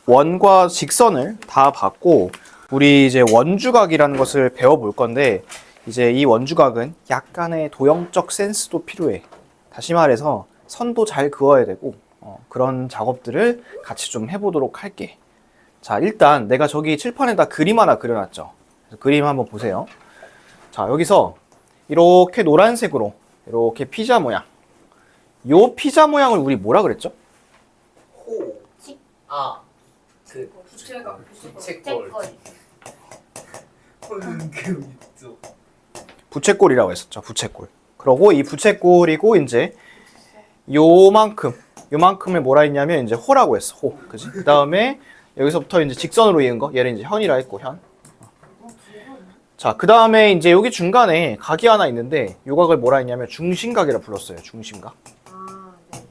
원과 직선을 다 봤고 우리 이제 원주각이라는 것을 배워볼 건데 이제 이 원주각은 약간의 도형적 센스도 필요해. 다시 말해서 선도 잘 그어야 되고 그런 작업들을 같이 좀 해보도록 할게. 자, 일단 내가 저기 칠판에다 그림 하나 그려놨죠. 그래서 그림 한번 보세요. 자, 여기서 이렇게 노란색으로 이렇게 피자 모양. 요 피자 모양을 우리 뭐라 그랬죠? 호. 아. 그 부채꼴. 그 있죠. 부채꼴이라고 했었죠. 부채꼴. 그러고 이 부채꼴이고 이제 요만큼을 뭐라 했냐면 이제 호라고 했어. 호. 그지? 그다음에 여기서부터 이제 직선으로 이은 거. 얘를 이제 현이라 했고 현. 자, 그다음에 이제 여기 중간에 각이 하나 있는데 요 각을 뭐라 했냐면 중심각이라 불렀어요. 중심각. 아, 네.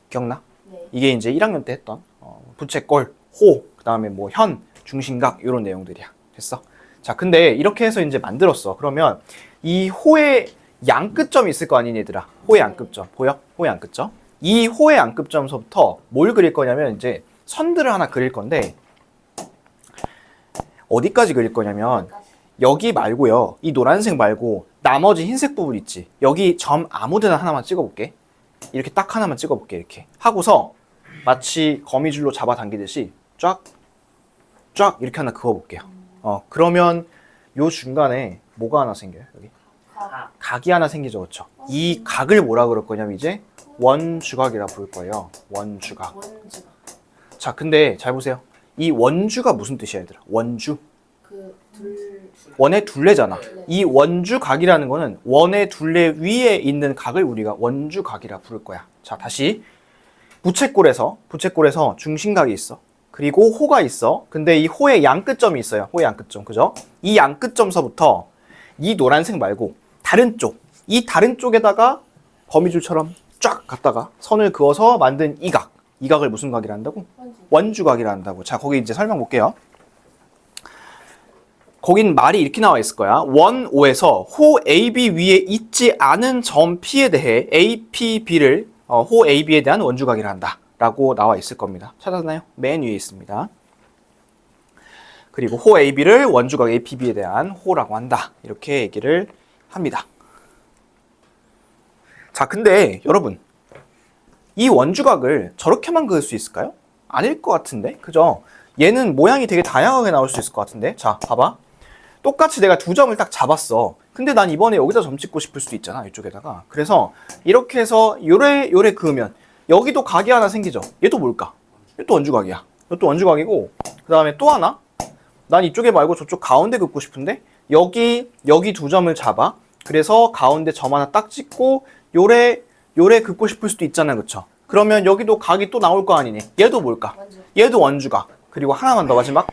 기억나? 네. 이게 이제 1학년 때 했던 부채꼴, 호, 그다음에 뭐 현, 중심각 이런 내용들이야. 됐어? 자, 근데 이렇게 해서 이제 만들었어. 그러면 이 호의 양끝점이 있을 거 아니니 얘들아. 호의 양끝점. 보여? 호의 양끝점. 이 호의 양끝점서부터 뭘 그릴 거냐면 이제 선들을 하나 그릴 건데 어디까지 그릴 거냐면 여기 말고요. 이 노란색 말고 나머지 흰색 부분 있지. 여기 점 아무 데나 하나만 찍어볼게. 이렇게 딱 하나만 찍어볼게. 이렇게 하고서 마치 거미줄로 잡아당기듯이 쫙 이렇게 하나 그어볼게요. 그러면 요 중간에 뭐가 하나 생겨요? 여기 각이 하나 생기죠, 그렇죠? 이 각을 뭐라 그럴 거냐면 이제 원주각이라 부를 거예요. 원주각. 원주각. 자, 근데 잘 보세요. 이 원주가 무슨 뜻이야, 얘들아? 원주. 원의 둘레잖아. 이 원주각이라는 거는 원의 둘레 위에 있는 각을 우리가 원주각이라 부를 거야. 자, 다시 부채꼴에서 중심각이 있어. 그리고 호가 있어. 근데 이 호의 양끝점이 있어요. 호의 양끝점, 그죠? 이 양끝점서부터 이 노란색 말고 다른 쪽, 이 다른 쪽에다가 거미줄처럼 쫙 갔다가 선을 그어서 만든 이 각. 이 각을 무슨 각이라 한다고? 원주각이라 한다고. 자, 거기 이제 설명 볼게요. 거긴 말이 이렇게 나와 있을 거야. 원 O에서 호 AB 위에 있지 않은 점 P에 대해 APB를 호 AB에 대한 원주각이라 한다 라고 나와 있을 겁니다. 찾았나요? 맨 위에 있습니다. 그리고 호 AB를 원주각 APB에 대한 호라고 한다. 이렇게 얘기를 합니다. 자, 근데 여러분 이 원주각을 저렇게만 그을 수 있을까요? 아닐 것 같은데, 그죠? 얘는 모양이 되게 다양하게 나올 수 있을 것 같은데. 자, 봐봐. 똑같이 내가 두 점을 딱 잡았어. 근데 난 이번에 여기다 점 찍고 싶을 수도 있잖아, 이쪽에다가. 그래서 이렇게 해서 요래 그으면 여기도 각이 하나 생기죠. 얘도 뭘까? 얘도 원주각이야. 이것도 원주각이고, 그 다음에 또 하나? 난 이쪽에 말고 저쪽 가운데 긋고 싶은데 여기 두 점을 잡아. 그래서 가운데 점 하나 딱 찍고 요래 긋고 싶을 수도 있잖아, 그쵸? 그러면 여기도 각이 또 나올 거 아니니? 얘도 뭘까? 얘도 원주각. 그리고 하나만 더 마지막.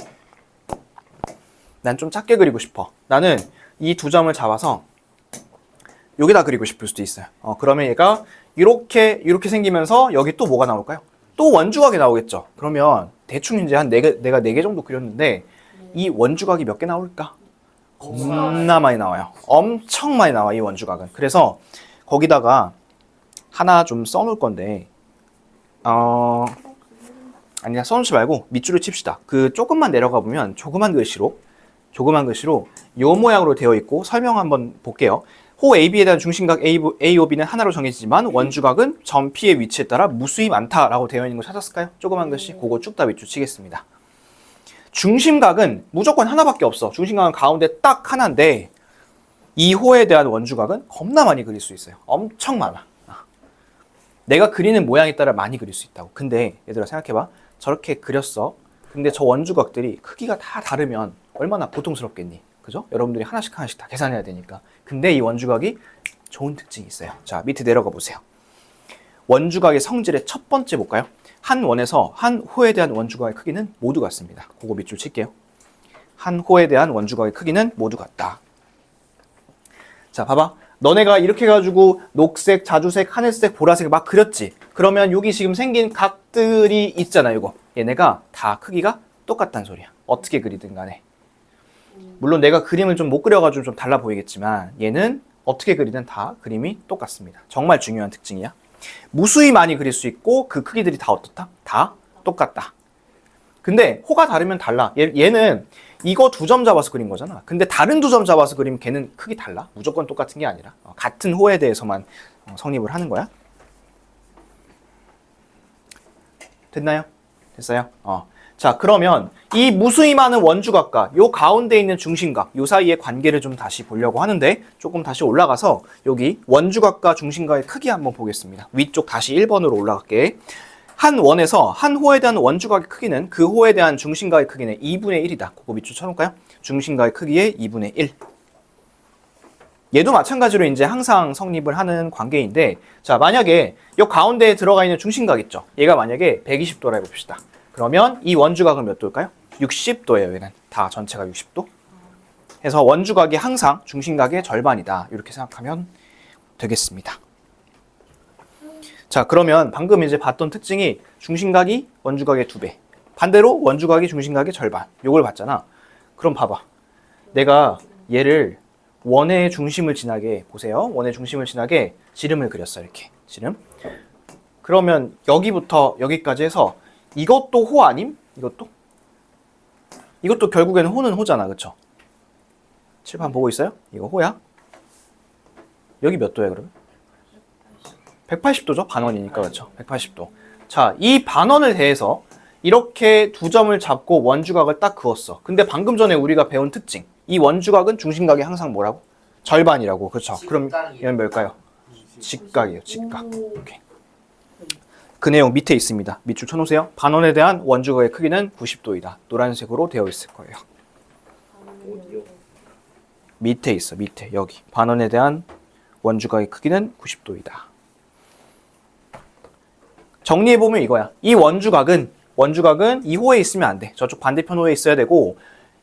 난 좀 작게 그리고 싶어. 나는 이 두 점을 잡아서 여기다 그리고 싶을 수도 있어요. 그러면 얘가 이렇게 생기면서 여기 또 뭐가 나올까요? 또 원주각이 나오겠죠. 그러면 대충 이제 내가 4개 정도 그렸는데 이 원주각이 몇 개 나올까? 겁나 많이 나와요. 엄청 많이 나와, 이 원주각은. 그래서 거기다가 하나 좀 써놓을 건데 아니야, 써놓지 말고 밑줄을 칩시다. 그 조금만 내려가 보면 조그만 글씨로 요 모양으로 되어 있고 설명 한번 볼게요. 호 AB에 대한 중심각 AOB는 하나로 정해지지만 원주각은 점 P의 위치에 따라 무수히 많다라고 되어 있는 거 찾았을까요? 조그만 글씨 그거 쭉 다 밑줄 치겠습니다. 중심각은 무조건 하나밖에 없어. 중심각은 가운데 딱 하나인데 이 호에 대한 원주각은 겁나 많이 그릴 수 있어요. 엄청 많아. 내가 그리는 모양에 따라 많이 그릴 수 있다고. 근데 얘들아 생각해봐. 저렇게 그렸어. 근데 저 원주각들이 크기가 다 다르면 얼마나 고통스럽겠니? 그죠? 여러분들이 하나씩 다 계산해야 되니까. 근데 이 원주각이 좋은 특징이 있어요. 자, 밑에 내려가 보세요. 원주각의 성질의 첫 번째 볼까요? 한 원에서 한 호에 대한 원주각의 크기는 모두 같습니다. 그거 밑줄 칠게요. 한 호에 대한 원주각의 크기는 모두 같다. 자, 봐봐. 너네가 이렇게 해가지고 녹색, 자주색, 하늘색, 보라색 막 그렸지? 그러면 여기 지금 생긴 각들이 있잖아, 이거. 얘네가 다 크기가 똑같다는 소리야. 어떻게 그리든 간에. 물론 내가 그림을 좀 못 그려가지고 좀 달라 보이겠지만 얘는 어떻게 그리든 다 그림이 똑같습니다. 정말 중요한 특징이야. 무수히 많이 그릴 수 있고 그 크기들이 다 어떻다? 다 똑같다. 근데 호가 다르면 달라. 얘는 이거 2점 잡아서 그린 거잖아. 근데 다른 2점 잡아서 그리면 걔는 크기 달라. 무조건 똑같은 게 아니라 같은 호에 대해서만 성립을 하는 거야. 됐나요? 됐어요? 자, 그러면 이 무수히 많은 원주각과 요 가운데 있는 중심각, 요 사이의 관계를 좀 다시 보려고 하는데 조금 다시 올라가서 여기 원주각과 중심각의 크기 한번 보겠습니다. 위쪽 다시 1번으로 올라갈게. 한 원에서 한 호에 대한 원주각의 크기는 그 호에 대한 중심각의 크기는 2분의 1이다. 그거 밑줄 쳐놓을까요? 중심각의 크기의 2분의 1. 얘도 마찬가지로 이제 항상 성립을 하는 관계인데, 자, 만약에 이 가운데에 들어가 있는 중심각 있죠? 얘가 만약에 120도라 해봅시다. 그러면 이 원주각은 몇 도일까요? 60도예요, 얘는. 다 전체가 60도. 그래서 원주각이 항상 중심각의 절반이다. 이렇게 생각하면 되겠습니다. 자, 그러면 방금 이제 봤던 특징이 중심각이 원주각의 2배. 반대로 원주각이 중심각의 절반. 요걸 봤잖아. 그럼 봐봐. 내가 얘를 원의 중심을 지나게 보세요. 원의 중심을 지나게 지름을 그렸어. 이렇게 지름. 그러면 여기부터 여기까지 해서 이것도 호 아님? 이것도 결국에는 호는 호잖아. 그쵸? 칠판 보고 있어요? 이거 호야. 여기 몇 도야 그러면? 180도죠? 반원이니까. 그렇죠? 180도. 자, 이 반원을 대해서 이렇게 2점을 잡고 원주각을 딱 그었어. 근데 방금 전에 우리가 배운 특징. 이 원주각은 중심각이 항상 뭐라고? 절반이라고. 그렇죠? 그럼 얘는 뭘까요? 직각이에요. 직각. 오케이. 그 내용 밑에 있습니다. 밑줄 쳐놓으세요. 반원에 대한 원주각의 크기는 90도이다. 노란색으로 되어 있을 거예요. 밑에 있어. 밑에. 여기. 반원에 대한 원주각의 크기는 90도이다. 정리해보면 이거야. 이 원주각은 이 호에 있으면 안 돼. 저쪽 반대편 호에 있어야 되고,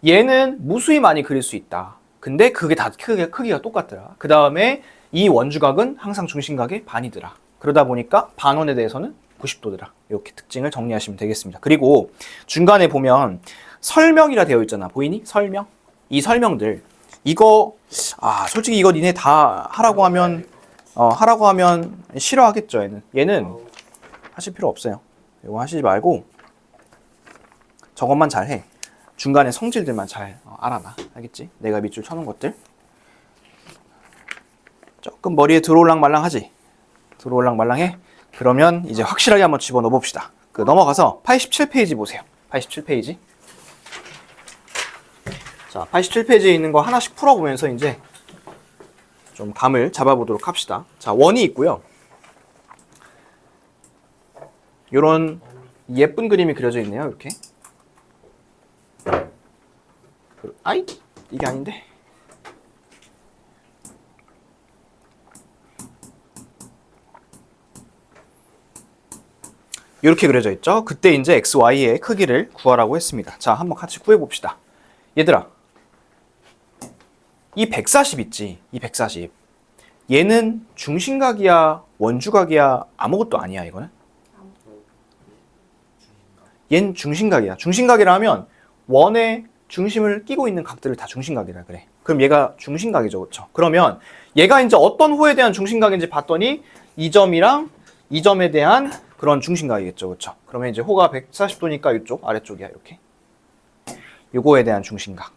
얘는 무수히 많이 그릴 수 있다. 근데 그게 다 크기가 똑같더라. 그 다음에 이 원주각은 항상 중심각의 반이더라. 그러다 보니까 반원에 대해서는 90도더라. 이렇게 특징을 정리하시면 되겠습니다. 그리고 중간에 보면 설명이라 되어 있잖아. 보이니? 설명. 이 설명들. 이거 솔직히 이거 니네 다 하라고 하면 싫어하겠죠. 얘는 하실 필요 없어요. 이거 하시지 말고 저것만 잘 해. 중간에 성질들만 잘 알아놔. 알겠지? 내가 밑줄 쳐놓은 것들. 조금 머리에 들어올랑 말랑하지? 들어올랑 말랑해? 그러면 이제 확실하게 한번 집어넣어 봅시다. 넘어가서 87페이지 보세요. 87페이지. 자, 87페이지에 있는 거 하나씩 풀어보면서 이제 좀 감을 잡아보도록 합시다. 자, 원이 있고요. 요런 예쁜 그림이 그려져 있네요. 이렇게. 아이, 이게 아닌데. 이렇게 그려져 있죠. 그때 이제 x, y의 크기를 구하라고 했습니다. 자, 한번 같이 구해봅시다. 얘들아, 이 140 있지? 이 140. 얘는 중심각이야, 원주각이야, 아무것도 아니야, 이거는? 얘는 중심각이야. 중심각이라 하면 원의 중심을 끼고 있는 각들을 다 중심각이라 그래. 그럼 얘가 중심각이죠, 그렇죠? 그러면 얘가 이제 어떤 호에 대한 중심각인지 봤더니 이 점이랑 이 점에 대한 그런 중심각이겠죠, 그렇죠? 그러면 이제 호가 140도니까 이쪽 아래쪽이야, 이렇게. 요거에 대한 중심각.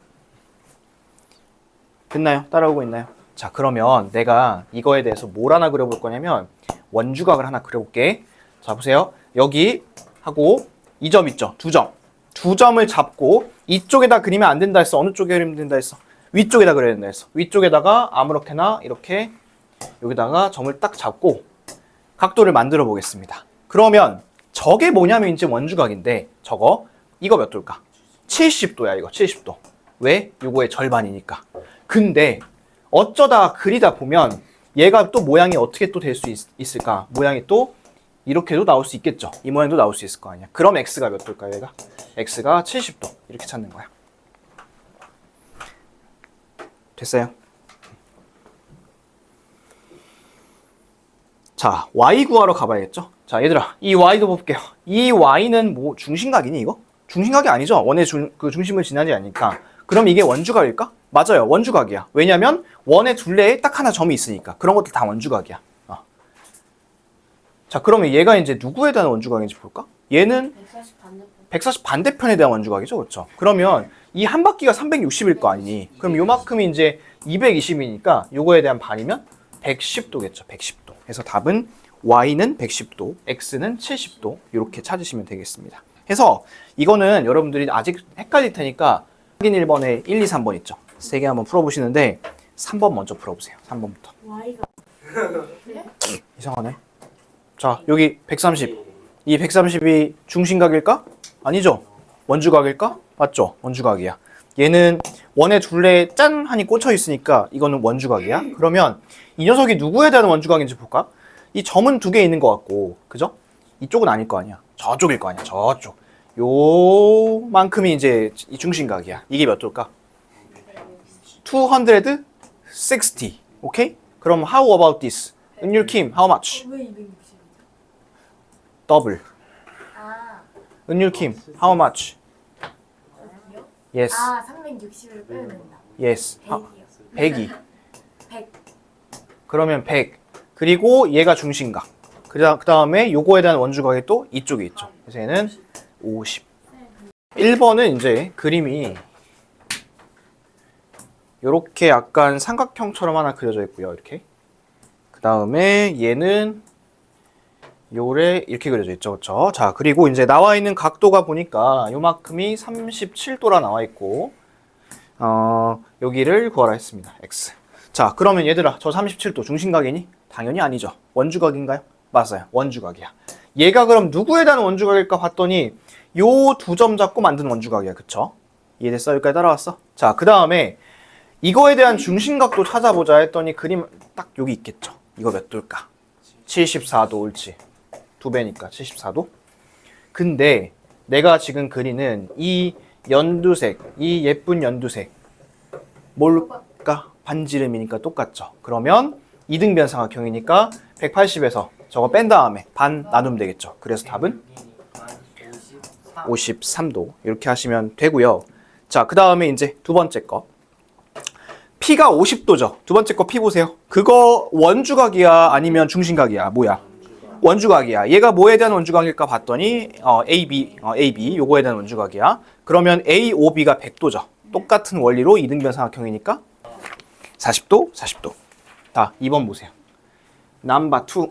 됐나요? 따라오고 있나요? 자, 그러면 내가 이거에 대해서 뭘 하나 그려볼 거냐면 원주각을 하나 그려볼게. 자, 보세요. 여기 하고 이 점 있죠? 2점. 2점을 잡고 이쪽에다 그리면 안 된다 했어. 어느 쪽에 그리면 된다 했어? 위쪽에다 그려야 된다 했어. 위쪽에다가 아무렇게나 이렇게 여기다가 점을 딱 잡고 각도를 만들어 보겠습니다. 그러면 저게 뭐냐면 이제 원주각인데 이거 몇 도일까? 70도야, 이거 70도. 왜? 요거의 절반이니까. 근데 어쩌다 그리다 보면 얘가 또 모양이 어떻게 또 될 수 있을까? 모양이 또 이렇게도 나올 수 있겠죠. 이 모양도 나올 수 있을 거 아니야. 그럼 x가 몇 도일까요, 얘가? x가 70도. 이렇게 찾는 거야. 됐어요? 자, y 구하러 가봐야겠죠? 자, 얘들아, 이 y도 볼게요. 이 y는 뭐 중심각이니, 이거? 중심각이 아니죠. 원의 중심을 지나지 않으니까. 그럼 이게 원주각일까? 맞아요. 원주각이야. 왜냐면 원의 둘레에 딱 하나 점이 있으니까. 그런 것들 다 원주각이야. 자, 그러면 얘가 이제 누구에 대한 원주각인지 볼까? 얘는 140 반대편. 140 반대편에 대한 원주각이죠. 그렇죠? 그러면 이 한 바퀴가 360일 거 아니니? 그럼 요만큼이 이제 220이니까 요거에 대한 반이면 110도겠죠. 110도. 그래서 답은 y는 110도, x는 70도 이렇게 찾으시면 되겠습니다. 해서 이거는 여러분들이 아직 헷갈릴 테니까 확인 1번에 1, 2, 3번 있죠. 세 개 한번 풀어보시는데 3번 먼저 풀어보세요. 3번부터. Y가 이상하네. 자, 여기 130. 이 130이 중심각일까? 아니죠. 원주각일까? 맞죠. 원주각이야. 얘는 원의 둘레에 짠 하니 꽂혀 있으니까 이거는 원주각이야. 그러면 이 녀석이 누구에 대한 원주각인지 볼까? 이 점은 두 개 있는 것 같고, 그죠? 이쪽은 아닐 거 아니야. 저쪽일 거 아니야. 저쪽. 요만큼이 이제 이 중심각이야. 이게 몇 도일까? 260. 오케이? 그럼 how about this? 은율 킴, how much? 왜 260이죠? 더블. 아, 은율 킴, how much? 여기요? Yes. 아, 360을 빼야 된다. Yes. 100이요. 100이. 100. 그러면 100. 그리고 얘가 중심각. 그 다음에 요거에 대한 원주각이 또 이쪽에 있죠. 그래서 얘는 50. 1번은 이제 그림이 요렇게 약간 삼각형처럼 하나 그려져 있고요. 이렇게. 그 다음에 얘는 요래 이렇게 그려져 있죠. 그렇죠? 자, 그리고 이제 나와 있는 각도가 보니까 요만큼이 37도라 나와 있고 여기를 구하라 했습니다. x. 자, 그러면 얘들아, 저 37도 중심각이니? 당연히 아니죠. 원주각인가요? 맞아요. 원주각이야. 얘가 그럼 누구에 대한 원주각일까 봤더니 요 두 점 잡고 만든 원주각이야. 그쵸? 이해됐어? 여기까지 따라왔어? 자, 그 다음에 이거에 대한 중심각도 찾아보자 했더니 그림 딱 여기 있겠죠. 이거 몇 도일까? 74도 옳지. 두 배니까 74도. 근데 내가 지금 그리는 이 연두색, 이 예쁜 연두색 뭘까? 반지름이니까 똑같죠. 그러면 이등변 삼각형이니까 180에서 저거 뺀 다음에 반 나누면 되겠죠. 그래서 답은 53도 이렇게 하시면 되고요. 자, 그 다음에 이제 두 번째 거. P가 50도죠. 두 번째 거 P 보세요. 그거 원주각이야? 아니면 중심각이야? 뭐야? 원주각이야. 얘가 뭐에 대한 원주각일까 봤더니 AB 요거에 대한 원주각이야. 그러면 AOB가 100도죠. 똑같은 원리로 이등변 삼각형이니까 40도, 40도. 자, 2번 보세요. 넘버 2.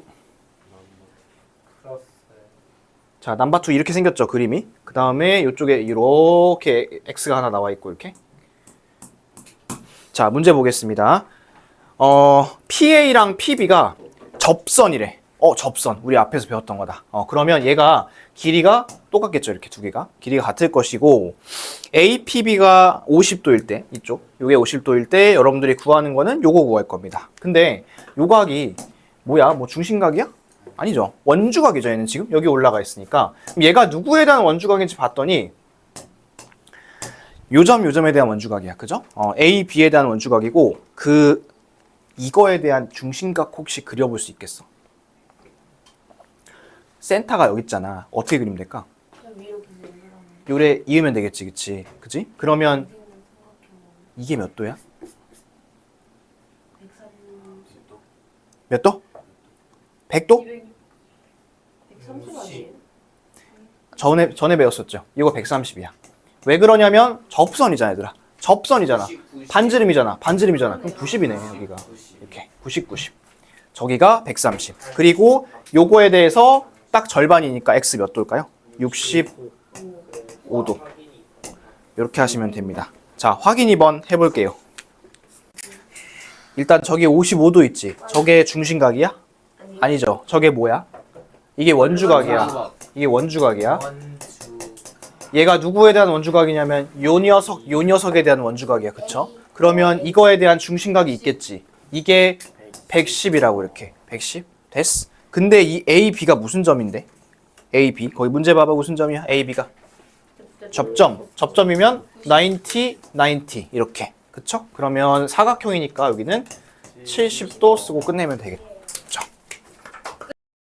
자, 넘버 2 이렇게 생겼죠, 그림이. 그 다음에 이쪽에 이렇게 X가 하나 나와 있고, 이렇게. 자, 문제 보겠습니다. PA랑 PB가 접선이래. 접선. 우리 앞에서 배웠던 거다. 그러면 얘가 길이가 똑같겠죠, 이렇게 두 개가. 길이가 같을 것이고, APB가 50도일 때, 이쪽. 요게 50도일 때 여러분들이 구하는 거는 요거 구할 겁니다. 근데 요 각이 뭐야? 뭐 중심각이야? 아니죠. 원주각이죠, 얘는 지금. 여기 올라가 있으니까. 그럼 얘가 누구에 대한 원주각인지 봤더니 요점에 대한 원주각이야. 그죠? A, B에 대한 원주각이고 이거에 대한 중심각 혹시 그려볼 수 있겠어? 센터가 여기 있잖아. 어떻게 그리면 될까? 위로 그냥 요래 이으면 되겠지, 그치? 그러면 이게 몇 도야? 130도. 몇 도? 100도? 130 아니에요? 전에 배웠었죠. 이거 130이야. 왜 그러냐면 접선이잖아, 얘들아. 접선이잖아. 반지름이잖아. 그럼 90이네, 여기가. 이렇게 90. 저기가 130. 그리고 요거에 대해서 딱 절반이니까 x 몇 도일까요? 65도. 이렇게 하시면 됩니다. 자, 확인 2번 해볼게요. 일단 저기 55도 있지. 저게 중심각이야? 아니죠. 저게 뭐야? 이게 원주각이야. 이게 원주각이야. 얘가 누구에 대한 원주각이냐면 요 녀석에 대한 원주각이야. 그쵸? 그러면 이거에 대한 중심각이 있겠지. 이게 110이라고 이렇게. 110? 됐어. 근데 이 AB가 무슨 점인데? AB. 거기 문제 봐봐. 무슨 점이야? AB가. 접점이면 90 이렇게. 그쵸? 그러면 사각형이니까 여기는 70도 쓰고 끝내면 되겠다.